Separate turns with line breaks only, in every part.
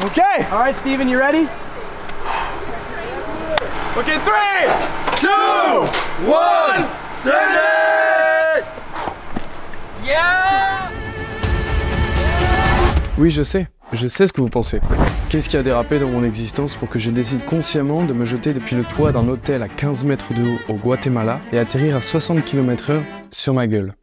Okay. All right, Steven, you ready? Okay, 3, 2, 1, send it!
Yeah!
Oui, je sais ce que vous pensez. Qu'est-ce qui a dérapé dans mon existence pour que je décide consciemment de me jeter depuis le toit d'un hôtel à 15 mètres de haut au Guatemala et atterrir à 60 km/h sur ma gueule?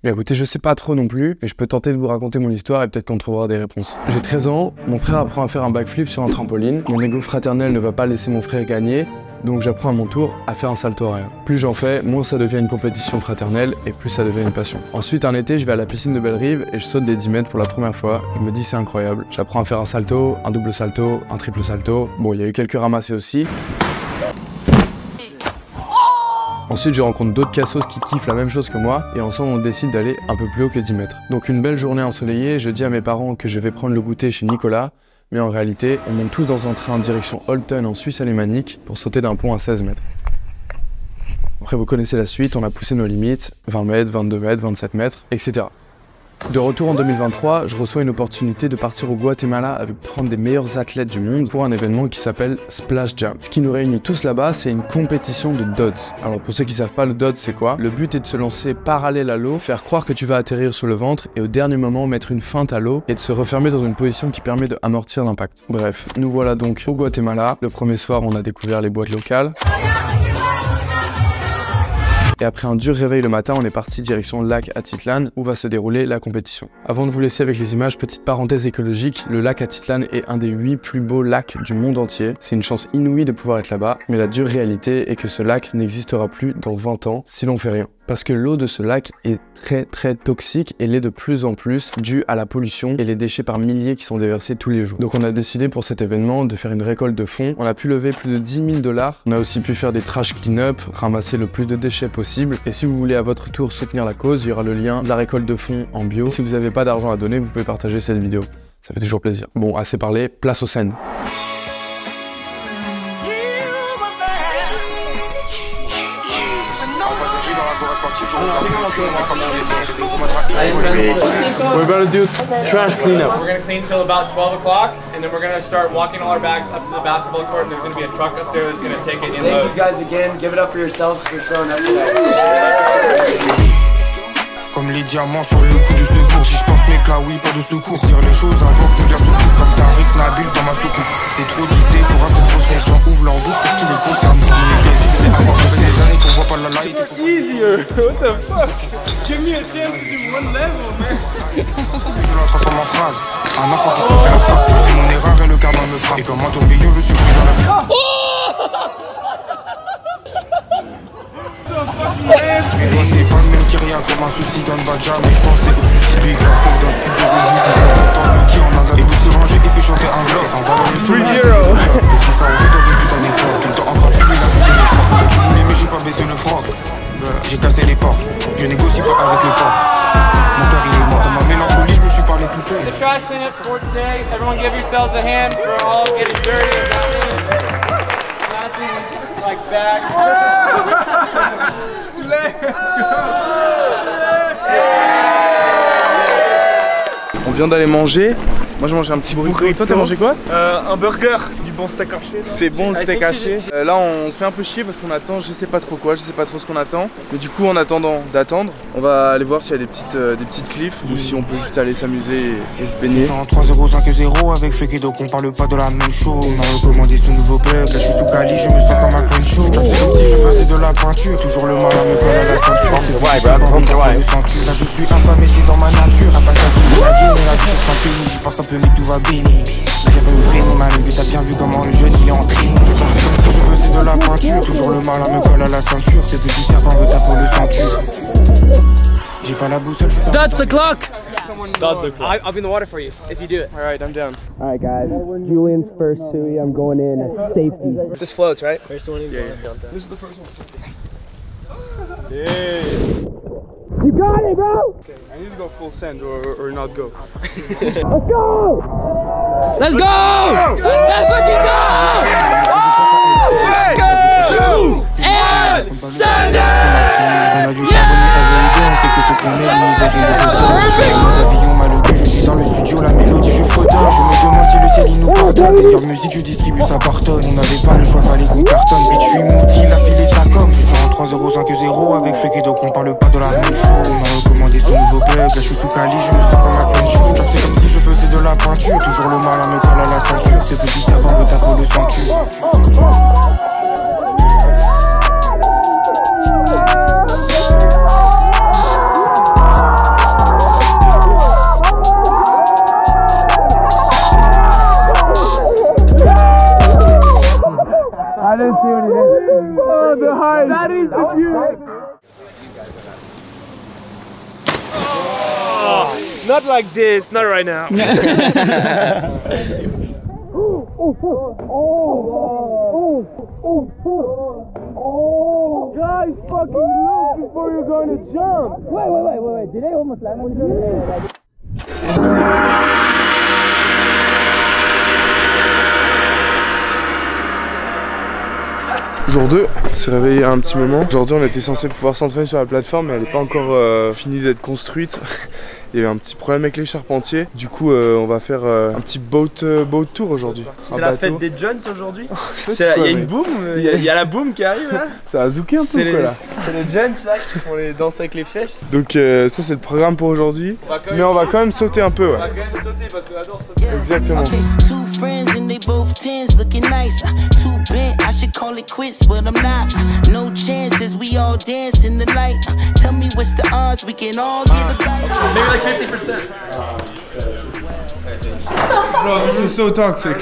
Bien écoutez, je sais pas trop non plus, mais je peux tenter de vous raconter mon histoire et peut-être qu'on trouvera des réponses. J'ai 13 ans, mon frère apprend à faire un backflip sur un trampoline, mon ego fraternel ne va pas laisser mon frère gagner, donc j'apprends à mon tour à faire un salto arrière. Plus j'en fais, moins ça devient une compétition fraternelle et plus ça devient une passion. Ensuite, un été, je vais à la piscine de Belle-Rive et je saute des 10 mètres pour la première fois. Je me dis c'est incroyable. J'apprends à faire un salto, un double salto, un triple salto. Bon, il y a eu quelques ramassés aussi. Ensuite, je rencontre d'autres cassos qui kiffent la même chose que moi et ensemble, on décide d'aller un peu plus haut que 10 mètres. Donc une belle journée ensoleillée, je dis à mes parents que je vais prendre le goûter chez Nicolas, mais en réalité, on monte tous dans un train en direction Holton en Suisse alémanique pour sauter d'un pont à 16 mètres. Après, vous connaissez la suite, on a poussé nos limites, 20 mètres, 22 mètres, 27 mètres, etc. De retour en 2023, je reçois une opportunité de partir au Guatemala avec 30 des meilleurs athlètes du monde pour un événement qui s'appelle Splash Jump. Ce qui nous réunit tous là-bas, c'est une compétition de dodds. Alors pour ceux qui savent pas, le dodds c'est quoi? Le but est de se lancer parallèle à l'eau, faire croire que tu vas atterrir sur le ventre et au dernier moment mettre une feinte à l'eau et de se refermer dans une position qui permet d'amortir l'impact. Bref, nous voilà donc au Guatemala. Le premier soir, on a découvert les boîtes locales. Et après un dur réveil le matin, on est parti direction le lac Atitlan où va se dérouler la compétition. Avant de vous laisser avec les images, petite parenthèse écologique, le lac Atitlan est un des 8 plus beaux lacs du monde entier. C'est une chance inouïe de pouvoir être là-bas, mais la dure réalité est que ce lac n'existera plus dans 20 ans si l'on fait rien. Parce que l'eau de ce lac est très toxique et l'est de plus en plus due à la pollution et les déchets par milliers qui sont déversés tous les jours. Donc on a décidé pour cet événement de faire une récolte de fonds. On a pu lever plus de 10 000 $. On a aussi pu faire des trash clean-up, ramasser le plus de déchets possible. Et si vous voulez à votre tour soutenir la cause, il y aura le lien de la récolte de fonds en bio. Si vous n'avez pas d'argent à donner, vous pouvez partager cette vidéo. Ça fait toujours plaisir. Bon, assez parlé, place aux scènes.
We're about to do trash cleanup.
We're going to clean till about 12 o'clock, and then we're going to start walking all our bags up to the basketball court, and there's going to be a truck up there that's going to take it in loads.
Thank you guys again. Give it up for yourselves for showing up today.
Comme les diamants sur le coup de secours. Si je porte mes clas, oui, pas de secours. Dire les choses avant que nous la secoue. Comme Tariq Nabil dans ma soucoupe. C'est trop d'idées pour un seul faussaire. J'en ouvre leur bouche, c'est ce qui les concerne. C'est à quoi ça fait des années qu'on voit pas la light.
Easier. What the fuck? Give me a chance to do one level, man.
Je la transforme en phrase. Un enfant qui se moque à la frappe. Je fais mon erreur et le karma me frappe. Et comme un tourbillon, je suis pris dans la frappe. Mais toi t'es pas le même qui rien comme un souci dans le Vadja. Mais je pensais au suicide big grave. Sauf dans le studio je me bousille. Je me temps le qui en a. Et puis se ranger et fait chanter un gloss. On va dans le sommeil, c'est le bonheur. Petit frère on vit dans une putain d'époque. Tout le temps encore plus la vie de l'époque. Toi tu voulais mais j'ai pas baissé le froc. J'ai cassé les portes. Je négocie pas avec le port. Mon cœur il est mort. Dans ma mélancolie je me suis parlé tout seul.
The trash cleanup for today. Everyone give yourselves a hand for all getting dirty and passing like bags.
On vient d'aller manger. Moi j'ai mangé un petit burrito. Toi t'as mangé quoi?
Un burger, c'est du bon steak haché.
C'est bon le steak haché. Là on se fait un peu chier parce qu'on attend je sais pas trop quoi, je sais pas trop ce qu'on attend. Mais du coup en attendant d'attendre, on va aller voir s'il y a des petites cliffs ou si on peut juste aller s'amuser et se baigner.
3-0-5-0 avec Fekir donc on parle pas de la même chose. On m'a recommandé ce nouveau bug, là je suis sous Cali, je me sens comme un coin de show. C'est comme si je faisais de la peinture, toujours le mal à me coller à la ceinture. C'est vrai, là je suis infâme et c'est dans ma nature. À passer à tout la vie, mais la vie c'est pas fini, j'y pense un peu mais tout va béni. La vie pas me freiner, malgré que t'as bien vu comment le jeune il est entraîné. Je pense comme si je faisais de la peinture, toujours le mal à me coller à la ceinture. Ces petits serpents veut ta peau le ceinture. J'ai pas la boussole, je suis
That's the clock!
That's the clock.
I'll be in the water for you if you do it.
Alright, I'm down.
Alright guys, Julian's first Sui, I'm going in at safety.
This floats, right?
First one in.
Yeah. This is the first one.
You got it, bro!
Okay, I need to go full send or not go.
Let's go!
Let's go! Let's fucking go! Go! And send it!
On a dû charbonner sa vérité, on sait que ce qu'on est, la misère et le repos. Dans avion mal au je suis dans le studio, la mélodie je fauteuil. Je me demande si le ciel il nous parle. Finger musique, je distribue, ça cartonne. On n'avait pas le choix, fallait qu'on cartonne. Bitch, je suis mouti, il a filé sa com. Je suis en 3-0-5-0 avec Freaky, donc on parle pas de la même chose. On m'a recommandé son nouveau bug, là je suis sous Cali, je me sens comme un Crenshaw. C'est comme si je faisais de la peinture, toujours le mal à me coller à la ceinture. Ces petits serpents veulent ta peau le sentu.
I didn't see what he did. Oh, the height. That is the view.
Oh, not like this, not right now.
Guys, fucking look before you're going to jump. Wait. Did they almost land on you?
Jour 2, on s'est réveillé à un petit moment. Aujourd'hui on était censé pouvoir s'entraîner sur la plateforme mais elle n'est pas encore finie d'être construite. Il y avait un petit problème avec les charpentiers. Du coup on va faire un petit boat tour aujourd'hui.
C'est la fête des Jones aujourd'hui. Il y a une boom, il y a la boom qui arrive là.
Ça a zouké un peu quoi là.
C'est les Jones là qui font les danses avec les fesses.
Donc ça c'est le programme pour aujourd'hui. Mais on va quand même sauter un peu. Ouais.
On va quand même sauter parce qu'on adore sauter.
Exactement.
Two friends and they both tens looking nice. Too bent, I should call it quits, but I'm not. No chances, we all dance in the light. Tell me what's the odds, we can all get a bite.
Maybe like 50%.
Bro, this is so toxic.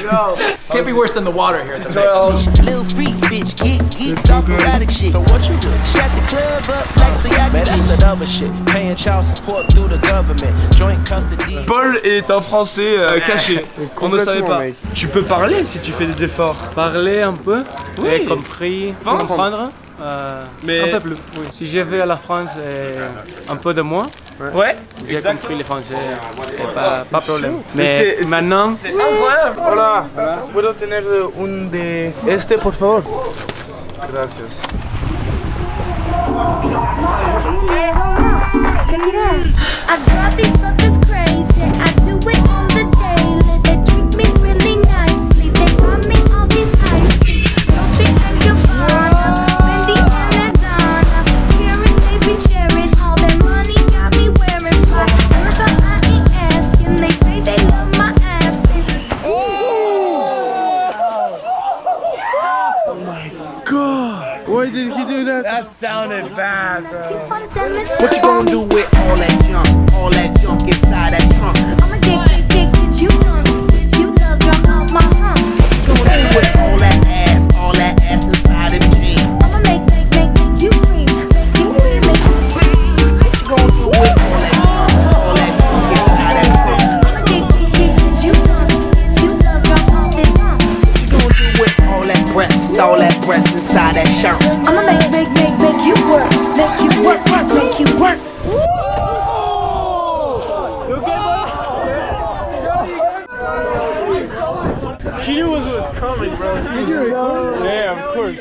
Can't be worse than the water here.
Little freak bitch, get geeked off erratic shit.
So what you do?
Shut the club up like so y'all
Man, that's another shit. Paying child support through the government. Joint custody.
Paul est un français caché, qu'on ne savait pas. Tu peux parler si tu fais des efforts.
Parler un peu,
Oui.
et compris, comprendre,
Mais
un peu plus. Oui. Si je vais à la France un peu de moi,
ouais,
j'ai compris le français, et pas problème. Mais maintenant,
c'est incroyable.
Hola, ¿puedo tener un de este por favor? Gracias.
I drive these fuckers crazy. I do it on the daily. They treat me really nicely. They buy me all these ices. Dolce and Gabbana, Fendi and Madonna. Karen, baby, sharing all their money got me wearing black. But I ain't asking. They say they love my ass.
Why did he do that?
That sounded bad, bro.
What you gonna do with all that junk inside that trunk?
I'ma get you drunk, get you love drunk off my trunk.
What you gonna do with all that ass inside them jeans?
I'ma make you scream, make you scream, make you scream.
What you gonna do with all that junk inside that trunk?
I'ma get you drunk, get you love drunk off this trunk.
What you gonna do with all that breast inside that shirt?
I'ma make you work, make you work.
He knew what was coming, bro. Yeah, of course.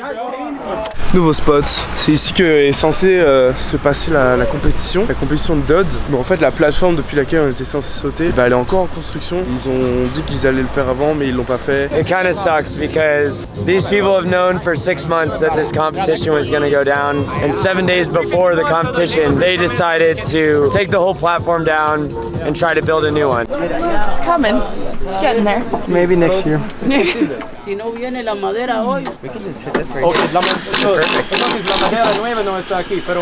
Nouveau spot, c'est ici que est censé se passer la compétition de Dodds. Mais en fait la plateforme depuis laquelle on était censé sauter, elle est encore en construction. Ils ont dit qu'ils allaient le faire avant mais ils l'ont pas fait.
It kind of sucks because these people have known for 6 months that this competition was going to go down, and 7 days before the competition they decided to take the whole platform down and try to build a new one.
It's coming. It's getting there.
maybe next year.
Si no viene la madera hoy.
Entonces la madera nueva no está aquí, pero...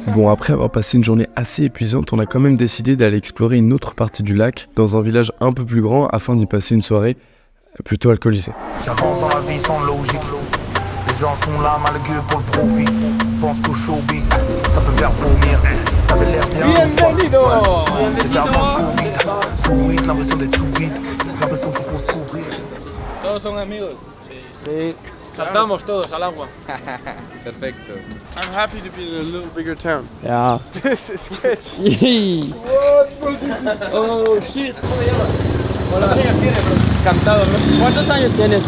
Bon, après avoir passé une journée assez épuisante, on a quand même décidé d'aller explorer une autre partie du lac, dans un village un peu plus grand, afin d'y passer une soirée plutôt alcoolisée.
J'avance dans la vie sans logique. Les gens sont là malgré pour le profit. Pense qu'au showbiz, ça peut faire vomir. T'avais l'air bien d'autre. C'était avant le Covid. Sous vide, l'impression d'être sous vide. L'impression qu'il faut se couvrir.
Todos son amigos. Sí. Saltamos todos al agua.
Perfecto.
I'm happy to be in a little bigger town.
Yeah.
This is sketchy. What, bro? This is...
Oh shit. ¿Cuántos años tienes, bro? Cantado, bro. ¿Cuántos años tienes?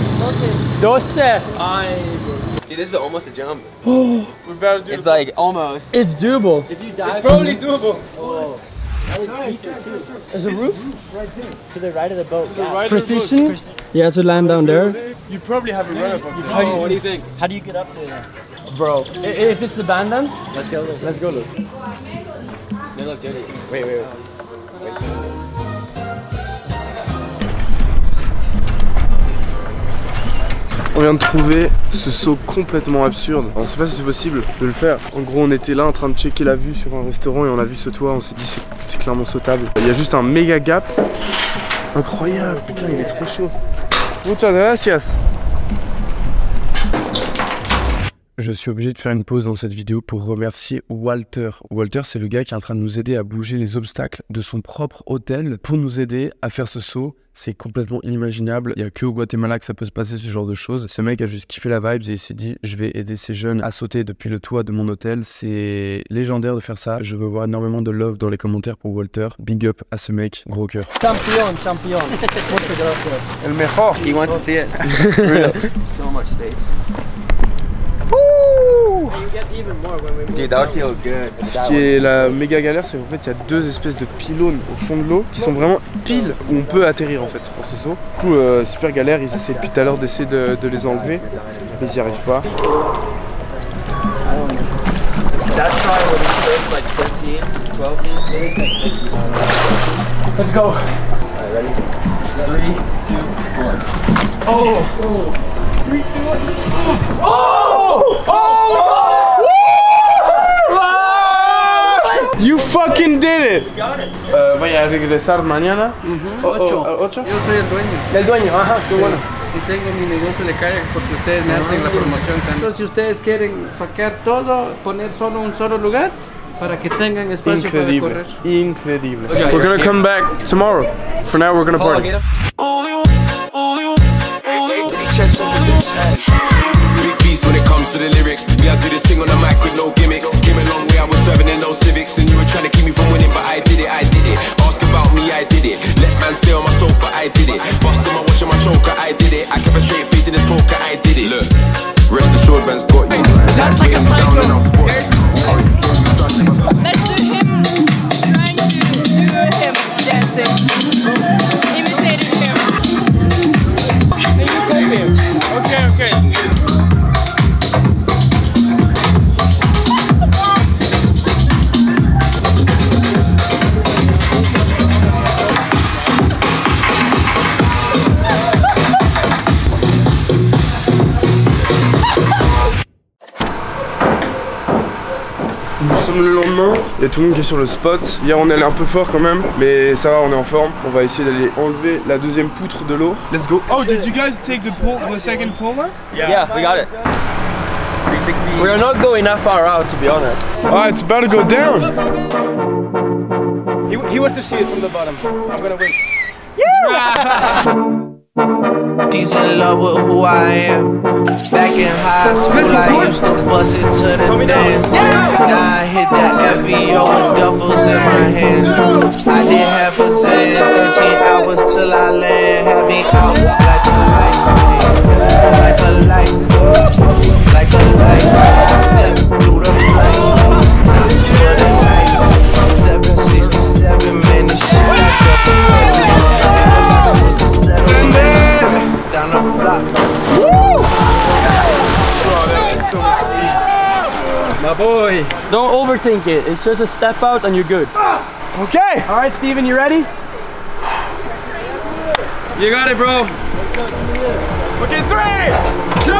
12. Ay, bro.
Dude, this is almost a jump.
We're about to do
It's like almost.
It's doable.
If you dive,
it's probably doable.
Oh.
There's a roof
right there. To the right of the boat.
Right
Precision? You have to land down there.
You probably have a run up.
Oh, what do you think? How do you get up there?
Bro, if it's abandoned,
Let's go look.
let's go look.
No, look, Jody.
Wait.
On vient de trouver ce saut complètement absurde. On sait pas si c'est possible de le faire. En gros, on était là en train de checker la vue sur un restaurant et on a vu ce toit. On s'est dit c'est clairement sautable. Il y a juste un méga gap. Incroyable, putain, il est trop chaud. Muchas gracias.
Je suis obligé de faire une pause dans cette vidéo pour remercier Walter. Walter, c'est le gars qui est en train de nous aider à bouger les obstacles de son propre hôtel pour nous aider à faire ce saut. C'est complètement inimaginable. Il n'y a que au Guatemala que ça peut se passer ce genre de choses. Ce mec a juste kiffé la vibe et il s'est dit je vais aider ces jeunes à sauter depuis le toit de mon hôtel. C'est légendaire de faire ça. Je veux voir énormément de love dans les commentaires pour Walter. Big up à ce mec, gros cœur.
Champion.
El mejor.
He wants to see it. So much space. Dude, that would feel good.
Ce qui est la méga galère, c'est qu'en fait il y a deux espèces de pylônes au fond de l'eau qui sont vraiment pile où on peut atterrir en fait pour ce saut. Du coup, super galère, ils essaient depuis tout à l'heure d'essayer de les enlever, mais ils n'y arrivent pas.
That's probably what it's first, like 13, 12 minutes.
Let's go.
Alright, ready? 3, 2, 1.
Oh! 3, 2, 1. Oh!
You fucking did it!
You got it.
Voy a regresar mañana.
8.
Yo soy el dueño.
El dueño, ajá, qué bueno.
Y tengo mi negocio de kayak porque ustedes me hacen la promoción también. Entonces, si ustedes quieren sacar todo, poner solo un solo lugar para que tengan espacio para correr.
Incredible.
Okay,
We're gonna come back tomorrow. For now, we're gonna party.
Big beast when it comes to the lyrics. Me, I do this thing on the mic with no gimmicks. Came a long way, I was serving in no civics. And you were trying to keep me from winning, but I did it. Ask about me, I did it. Let man stay on my sofa, I did it. Busting my watch and my choker, I did it. I kept a straight face in this poker, I did it. Look, rest assured, man's got you.
That's like a cycle. Let's do him trying to do him dancing. Imitating him. And you copy him. Okay.
Nous sommes le lendemain, il y a tout le monde qui est sur le spot. Hier on est allé un peu fort quand même, mais ça va, on est en forme. On va essayer d'aller enlever la deuxième poutre de l'eau. Let's go. Oh, did you guys take the second puller?
Yeah, we got it. 360.
We are not going that far out, to be honest.
Ah, it's about to go down.
He wants to see it from the bottom. I'm gonna win.
He's in love with who I am. Back in high school, I used to bust it to the dance. Now I hit that FBO with duffels in my hands. I did half a cent, 13 hours till I land. Had me out like a light, like a light, like a light. Step through the flame, not for the night. 767 minutes, shit like up the next. Down the block. Woo!
So much speed.
My boy. Don't overthink it. It's just a step out and you're good.
Okay.
All right, Steven, you ready?
You got it, bro.
Okay, 3, 2,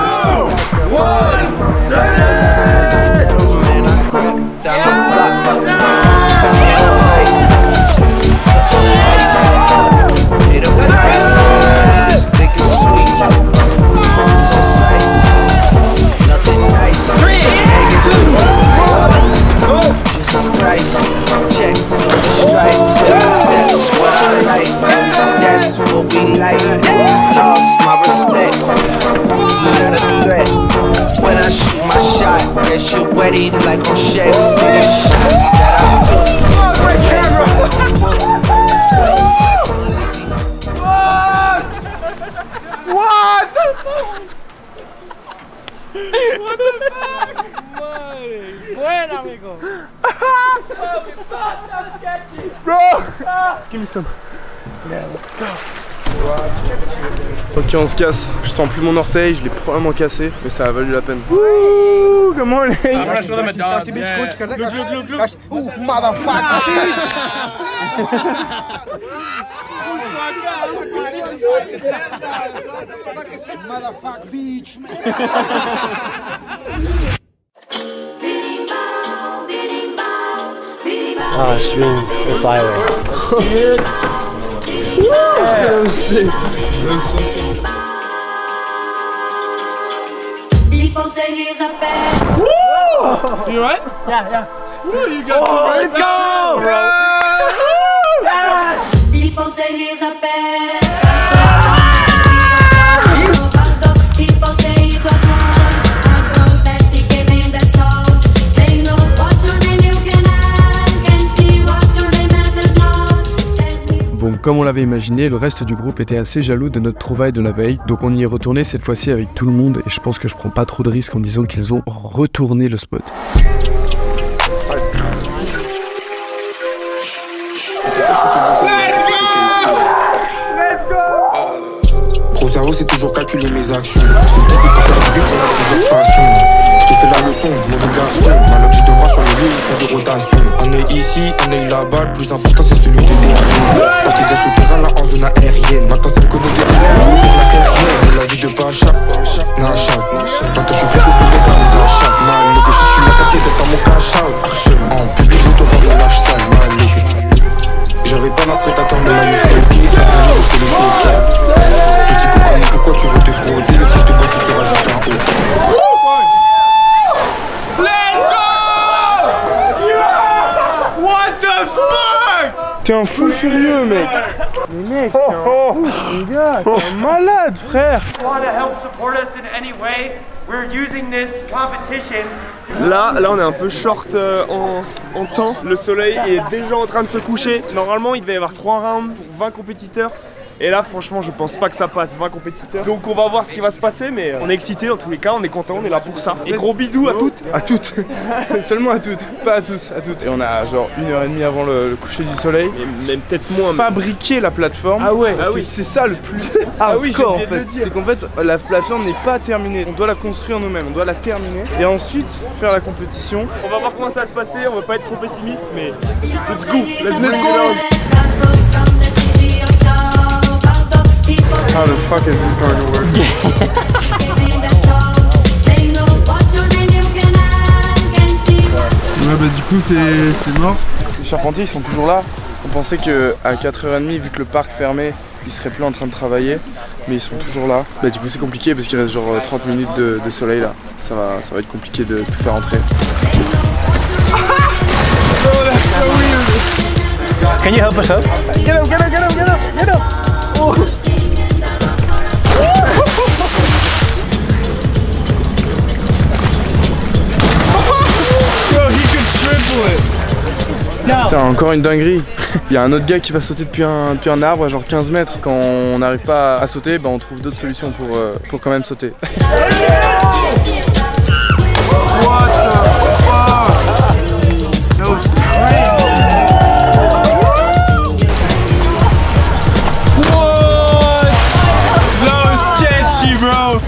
1.
Settlement, I crept down the block. This thick and sweet. So sight. Nothing nice.
3, 2, 1.
Jesus Christ. Checks, stripes. That's what I like. That's what we like. Lost my respect. Not a threat. sweaty like on Shaq. See the shots that I took.
What the fuck?
Bueno, amigo.
Bro! Give me some. Yeah, let's go. Ok, on se casse. Je sens plus mon orteil, je l'ai probablement cassé, mais ça a valu la peine. Wouh, good morning.
I'm gonna show them a dog. Yeah.
Ooh, motherfucker.
Motherfuck beach.
Ah, je suis au fire.
That was sick. That was so sick.
People say he's a bad.
Woo! You right?
Yeah.
Woo, you got let's go, bro.
People say he's a bad. People say it was wrong. I know that he came in, that's all. They know what's your name, you can ask and see what's your name and there's not.
Bon, comme on l'avait imaginé, le reste du groupe était assez jaloux de notre trouvaille de la veille, donc on y est retourné cette fois-ci avec tout le monde et je pense que je prends pas trop de risques en disant qu'ils ont retourné le spot.
Gros cerveau, c'est toujours calculer mes actions. C'est le c'est pour faire du bif, on a plusieurs façons. Je te fais la leçon, mauvais garçon. Ma loque, j'ai deux bras sur le lieu, il fait des rotations. Un œil ici, un œil là-bas, le plus important c'est celui de derrière. Parti d'un souterrain là en zone aérienne. Maintenant c'est le code de l'air, on fait la ferrière. C'est la vie de Pacha, Nachaf. Maintenant je suis plus au public car les achats. Mal que je suis la capté dans mon cash out. En public, je dois pas mon lâche sale, mal j'avais pas la prédateur, mais là il faut qui la famille, je sais le choquer. Petit compagnie, pourquoi tu veux te frauder? Si je te bats, tu seras juste un haut.
Let's go! What the fuck? T'es un fou furieux, mec. Mais mec, t'es un fou, mon gars, t'es un malade, frère.
Want to help support us in any way? We're using this competition.
Là, on est un peu short en temps. Le soleil est déjà en train de se coucher. Normalement, il devait y avoir 3 rounds pour 20 compétiteurs. Et là, franchement, je pense pas que ça passe, 20 compétiteurs. Donc on va voir ce qui va se passer, mais on est excité en tous les cas, on est content, on est là pour ça. Et gros bisous à toutes. À toutes. Seulement à toutes, pas à tous, à toutes. Et on a genre 1h30 avant le coucher du soleil. Et même peut-être moins. Fabriquer la plateforme.
Ah ouais,
parce que c'est ça le plus hardcore en fait. C'est qu'en fait, la plateforme n'est pas terminée. On doit la construire nous-mêmes, on doit la terminer. Et ensuite, faire la compétition. On va voir comment ça va se passer, on va pas être trop pessimiste, mais let's go, let's go. How the fuck is this going to work? Ouais bah du coup c'est mort. Les charpentiers ils sont toujours là. On pensait que à 4h30 vu que le parc fermait, ils seraient plus en train de travailler. Mais ils sont toujours là. Bah du coup c'est compliqué parce qu'il reste genre 30 minutes de soleil là. Ça va être compliqué de tout faire entrer. Oh that's so weird.
Can you help us out?
Get up. Oh. Putain, encore une dinguerie. Il y a un autre gars qui va sauter depuis un arbre à genre 15 mètres. Quand on n'arrive pas à sauter, bah on trouve d'autres solutions pour quand même sauter. What the fuck? That was crazy. What? That was sketchy, bro.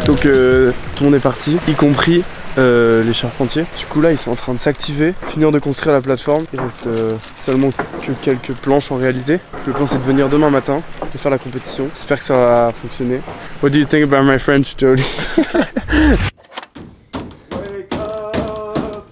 Donc tout le monde est parti, y compris les charpentiers. Du coup là ils sont en train de s'activer, finir de construire la plateforme. Il reste seulement que quelques planches en réalité. Le plan c'est de venir demain matin et faire la compétition. J'espère que ça va fonctionner. What do you think about my French, Jody? Wake up.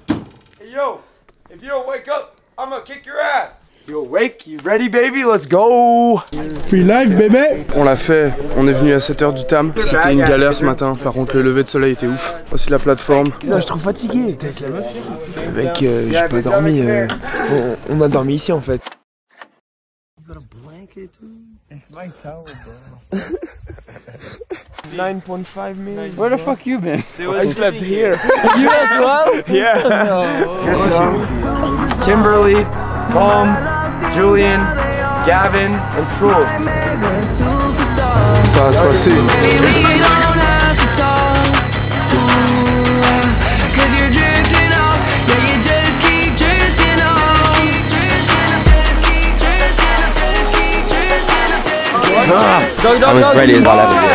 Hey yo, if you don't wake up, I'm gonna kick your ass. You awake? You ready baby? Let's go! Free life bébé! On l'a fait, on est venu à 7h du tam. C'était une galère ce matin. Par contre le lever de soleil était ouf. Voici la plateforme.
Non, je suis trop fatigué. T'étais avec la meuf? Mec, j'ai pas dormi. On a dormi ici en fait. You got a blanket, dude? It's my towel, bro.
9.5 million.
Where the fuck you been?
I slept here.
You as well?
Yeah.
No.
Kimberly, Colm, Julian, Gavin, and Truls.
Ça va se passer.
I'm as ready as I'll ever be.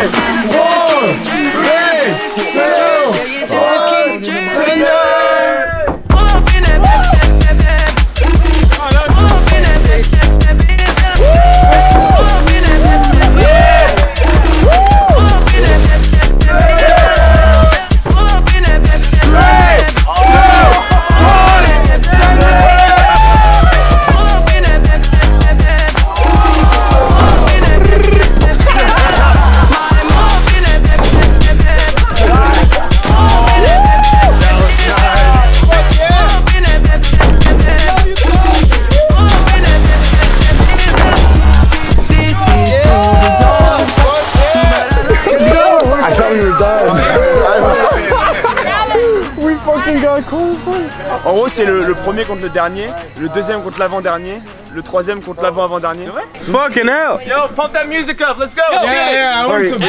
We fucking got cold. En gros, c'est le premier contre le dernier, le deuxième contre l'avant-dernier, le troisième contre l'avant-avant-dernier. C'est vrai? Fucking hell!
Yo, pump that music up, let's go!
Yeah, I want some.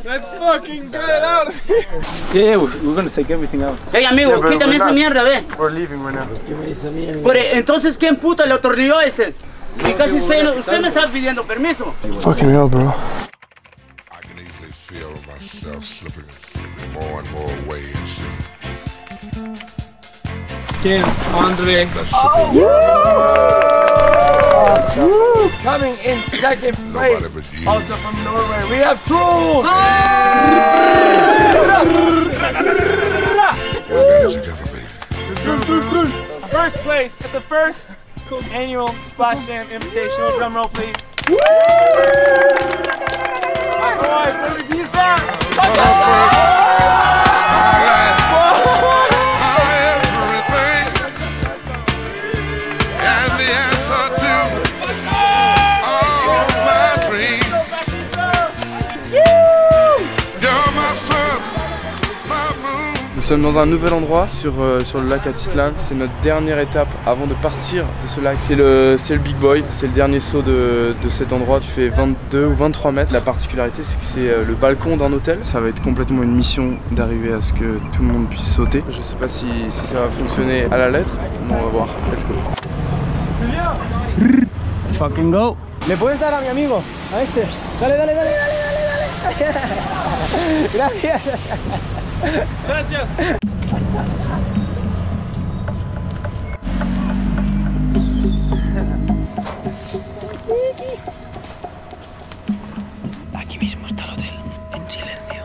Let's fucking get it out of here.
Yeah, we're gonna take everything out.
Hey amigo, quítame esa mierda, ve.
We're leaving right now.
Entonces, ¿quién puta le atornilló este? Y casi usted me está pidiendo permiso.
Fucking hell, bro.
I can easily feel myself slipping more and more away and shit.
Kim, Andre.
Coming in second place, also from Norway, we have Truls!
First place at the first annual Splash Jam Invitational. Drum roll, please. Alright, Billy B's back!
Nous sommes dans un nouvel endroit sur le lac Atitlan. C'est notre dernière étape avant de partir de ce lac. C'est le Big Boy, c'est le dernier saut de cet endroit qui fait 22 ou 23 mètres. La particularité, c'est que c'est le balcon d'un hôtel. Ça va être complètement une mission d'arriver à ce que tout le monde puisse sauter. Je sais pas si ça va fonctionner à la lettre, mais on va voir. Let's go.
Fucking go. ¿Le puedes dar a mi amigo? A este. Dale, dale, dale, dale, dale, dale. Gracias.
Gracias.
Aquí mismo está el hotel, en silencio.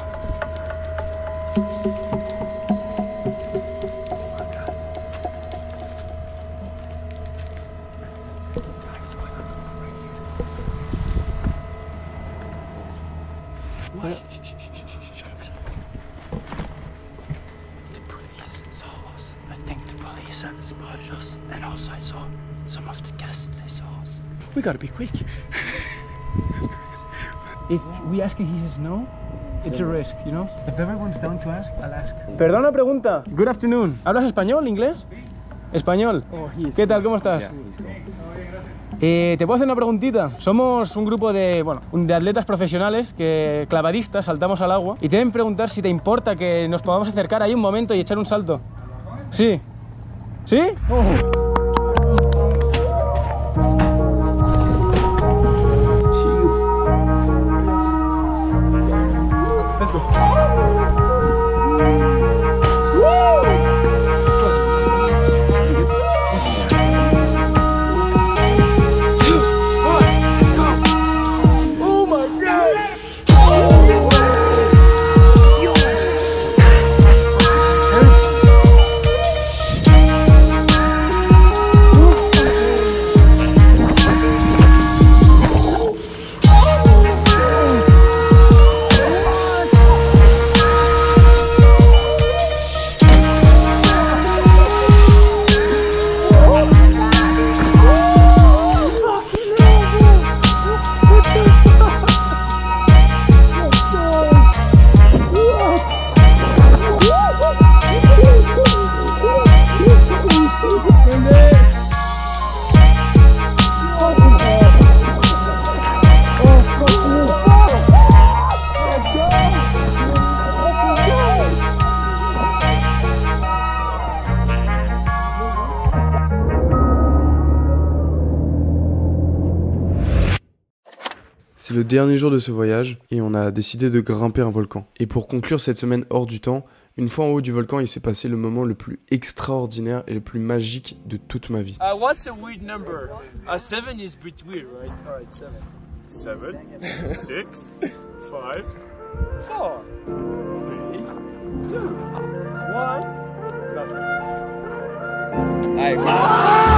Spotted us, and also I saw some of the guests. They saw us.
We gotta be quick. If we ask and he says no, it's a risk, you know? If everyone's down to ask, I'll ask. Perdona pregunta. Good afternoon. ¿Hablas español, inglés? Español. ¿Qué tal? ¿Cómo estás? Te puedo hacer una preguntita. Somos un grupo de atletas profesionales que clavadistas, saltamos al agua y te deben preguntar si te importa que nos podamos acercar ahí un momento y echar un salto. Sí. ¿Sí?
Let's go. C'est le dernier jour de ce voyage et on a décidé de grimper un volcan. Et pour conclure cette semaine hors du temps, une fois en haut du volcan, il s'est passé le moment le plus extraordinaire et le plus magique de toute ma vie.
What's a weird number? 7 is a bit weird, right? Alright, 7. 7, 6, 5, 4, 3, 2, 1, nothing.